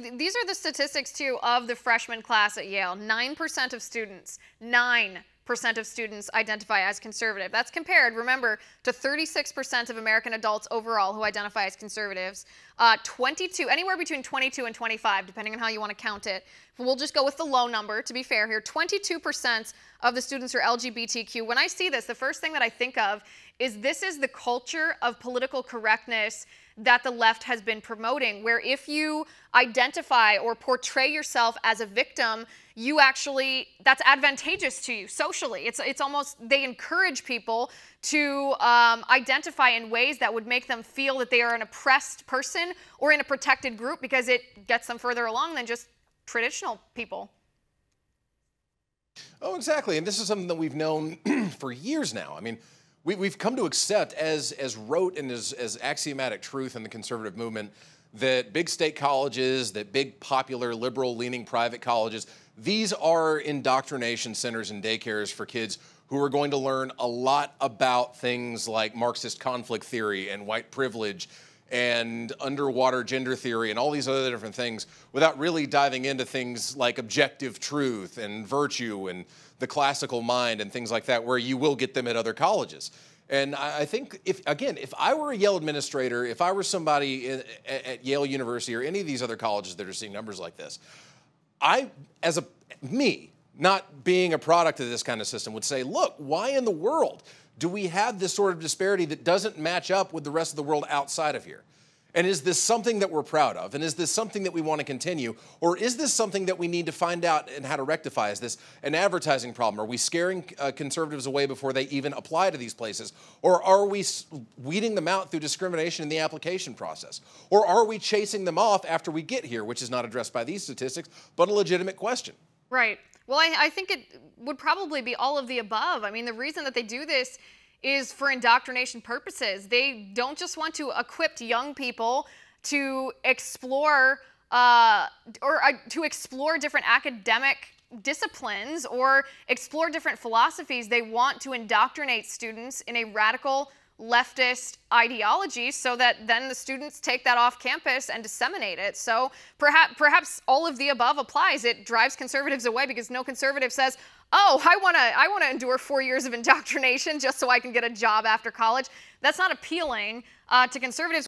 These are the statistics, too, of the freshman class at Yale. 9% of students, 9% of students identify as conservative. That's compared, remember, to 36% of American adults overall who identify as conservatives. 22, anywhere between 22 and 25, depending on how you want to count it. We'll just go with the low number, to be fair here. 22% of the students are LGBTQ. When I see this, the first thing that I think of is this is the culture of political correctness that the left has been promoting, where if you identify or portray yourself as a victim, you actually, that's advantageous to you socially. It's almost, they encourage people to identify in ways that would make them feel that they are an oppressed person or in a protected group, because it gets them further along than just traditional people. Oh, exactly. And this is something that we've known for years now. I mean, we've come to accept as rote and as axiomatic truth in the conservative movement that big state colleges, that big popular liberal-leaning private colleges, these are indoctrination centers and daycares for kids who are going to learn a lot about things like Marxist conflict theory and white privilege and underwater gender theory and all these other different things without really diving into things like objective truth and virtue and the classical mind and things like that, where you will get them at other colleges. And I think, if I were a Yale administrator, if I were somebody at Yale University or any of these other colleges that are seeing numbers like this, not being a product of this kind of system, would say, look, why in the world do we have this sort of disparity that doesn't match up with the rest of the world outside of here? And is this something that we're proud of? And is this something that we want to continue? Or is this something that we need to find out and how to rectify? Is this an advertising problem? Are we scaring conservatives away before they even apply to these places? Or are we weeding them out through discrimination in the application process? Or are we chasing them off after we get here, which is not addressed by these statistics, but a legitimate question? Right. Well, I think it would probably be all of the above. I mean, the reason that they do this is for indoctrination purposes. They don't just want to equip young people to explore different academic disciplines or explore different philosophies. They want to indoctrinate students in a radical leftist ideology so that then the students take that off campus and disseminate it. So perhaps all of the above applies. It drives conservatives away because no conservative says, oh, I want to endure 4 years of indoctrination just so I can get a job after college. That's not appealing to conservatives.